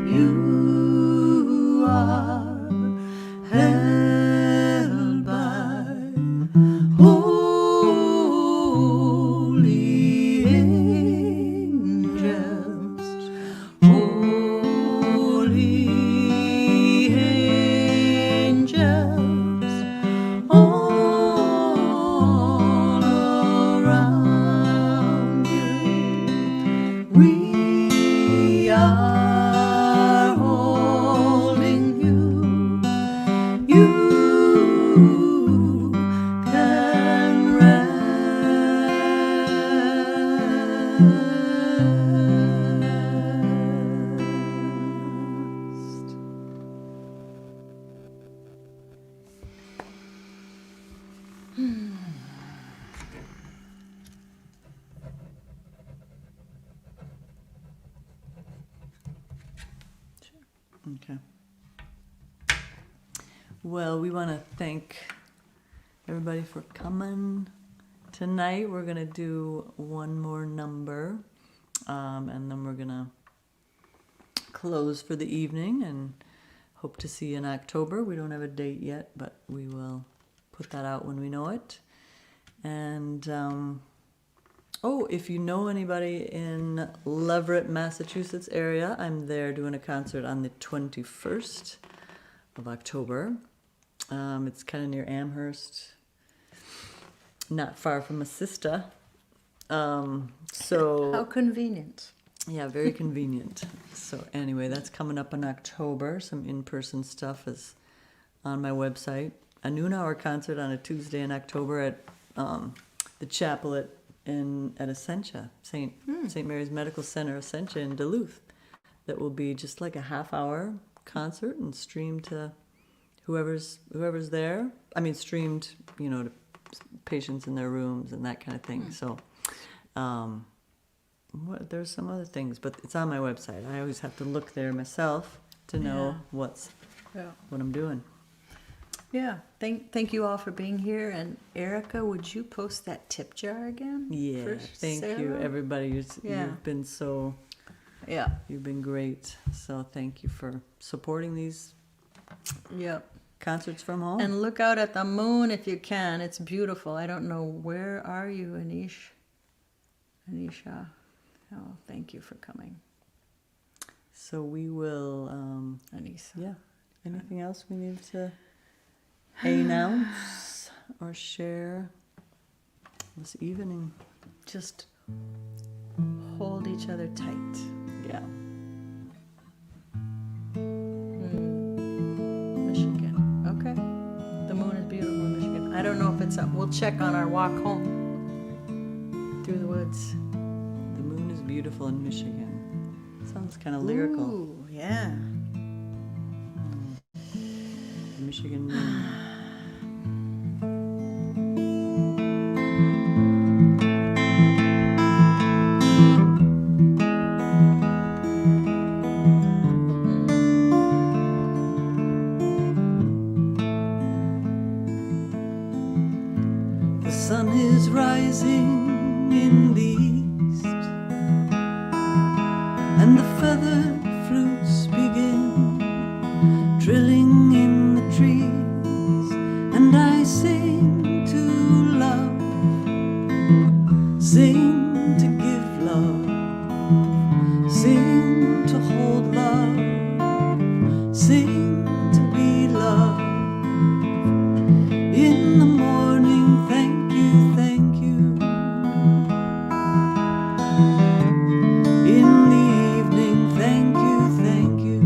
you are held by holy angels, holy angels, all around you. We are holding you. You can rest. Okay. Well, we want to thank everybody for coming tonight. We're going to do one more number, and then we're going to close for the evening and hope to see you in October. We don't have a date yet, but we will put that out when we know it. And if you know anybody in Leverett, Massachusetts area, I'm there doing a concert on the 21st of October. It's kind of near Amherst, not far from Assista. How convenient. Yeah, very convenient. So anyway, that's coming up in October. Some in-person stuff is on my website. A noon hour concert on a Tuesday in October at the chapel at Essentia, St. Mary's Medical Center, Essentia in Duluth. That will be just like a half-hour concert and streamed to whoever's there. I mean, streamed, to patients in their rooms and that kind of thing. So there's some other things, but it's on my website. I always have to look there myself to know what I'm doing. Yeah. Thank you all for being here. And Erica, would you post that tip jar again? Yeah. Thank you, everybody. You've been so. Yeah. You've been great. So thank you for supporting these. Yep. Concerts from home. And look out at the moon if you can. It's beautiful. I don't know, where are you, Anisha? Oh, thank you for coming. So we will, Anissa. Yeah. Anything else we need to announce or share this evening? Just hold each other tight. Yeah. Michigan. Okay. The moon is beautiful in Michigan. I don't know if it's up. We'll check on our walk home through the woods. The moon is beautiful in Michigan. Sounds kind of lyrical. Ooh, yeah. The Michigan moon. The sun is rising in the east, and the feathered flutes begin drilling in the trees. sing to be loved. In the morning, thank you, thank you. In the evening, thank you, thank you.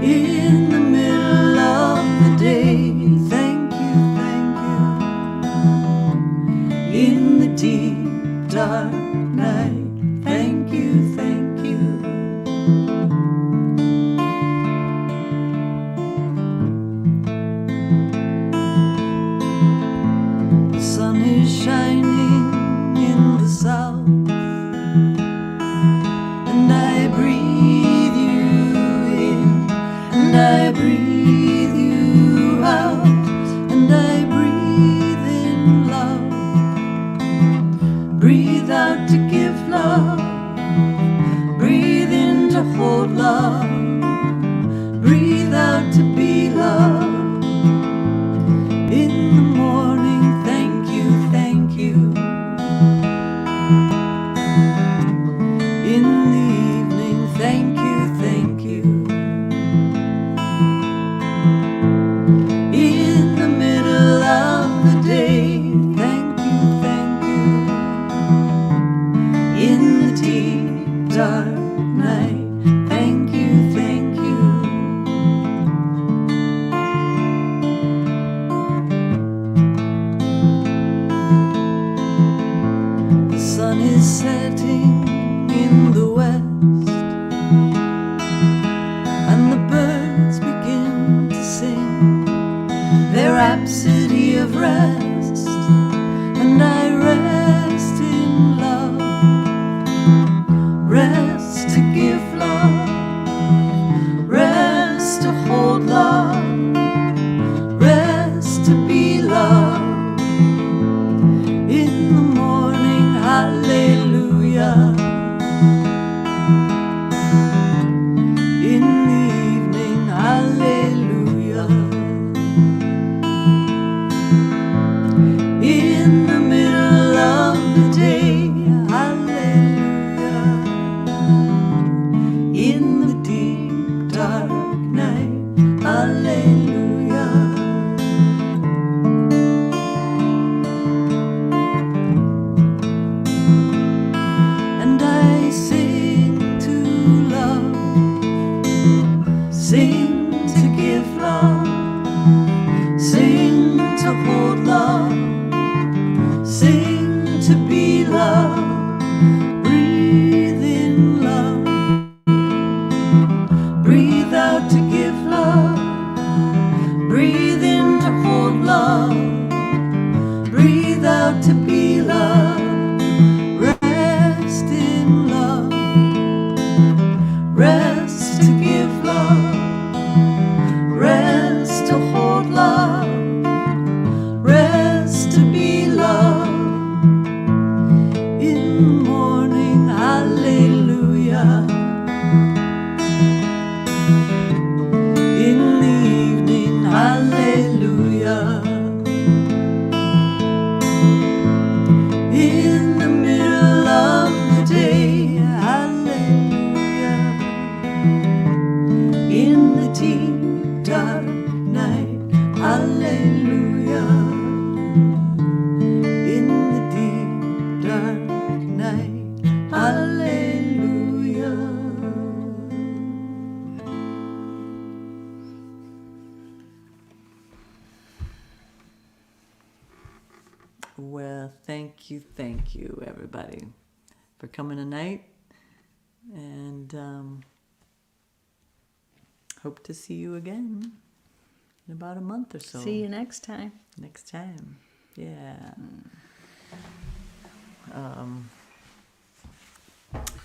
In the middle of the day, thank you, thank you. In the deep, dark night, thank you, thank you. The sun is shining in the south, and I breathe you in, and I breathe you out, and I breathe in love, breathe out to give love, breathe in to hold love, breathe out to be love. In the morning, thank you, thank you. In the evening, thank you, thank you. In the middle of the day, thank you, thank you. In the deep, dark night, thank you, thank you. The sun is setting in the west, and the birds begin to sing their rhapsody of rest, and I rest in love, rest to give love, rest to hold love, rest to be love. In the morning, hallelujah. In the evening, hallelujah. In the middle of the day, hallelujah. In the deep, dark night, hallelujah. And I sing to love, sing to give love, sing to hold love, sing to be love, breathe in love, breathe out to give love, breathe in to hold love, breathe out to be love. Rest in love, rest to give love, rest to hold love, rest to be love. In the morning, hallelujah. In the evening, hallelujah. In the middle of the day, hallelujah. In the deep, dark night, hallelujah. In the deep, dark night, hallelujah. Well, thank you, everybody, for coming tonight, and hope to see you again in about a month or so. See you next time. Next time, yeah.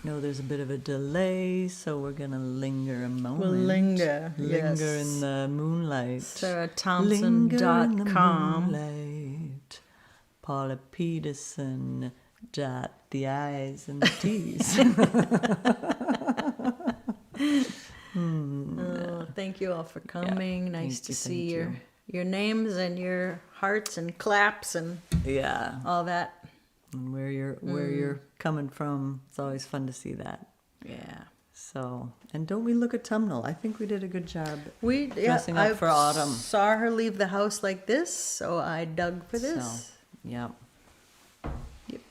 No, there's a bit of a delay, so we're gonna linger a moment. We'll linger, Linger yes. in the moonlight. SaraThomsen.com. Light. Paula Pedersen. Dot the I's and the T's. Oh, thank you all for coming. Nice to see your names and your hearts and claps and all that. And where you're coming from. It's always fun to see that. Yeah. So, and don't we look autumnal? I think we did a good job. Dressing up for autumn. Saw her leave the house like this, so I dug for this. So, yeah. Yep.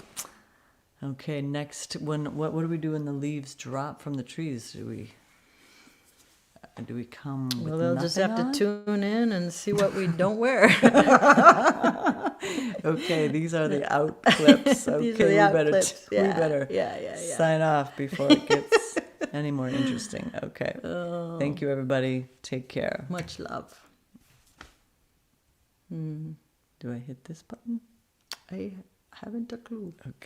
Okay, next, what do we do when the leaves drop from the trees? Do we come with Well, they'll just have nothing to tune in and see what we don't wear. Okay, these are the out clips. Okay, These are the out clips. we better sign off before it gets any more interesting. Okay. Thank you, everybody. Take care. Much love. Do I hit this button? I haven't a clue. Okay.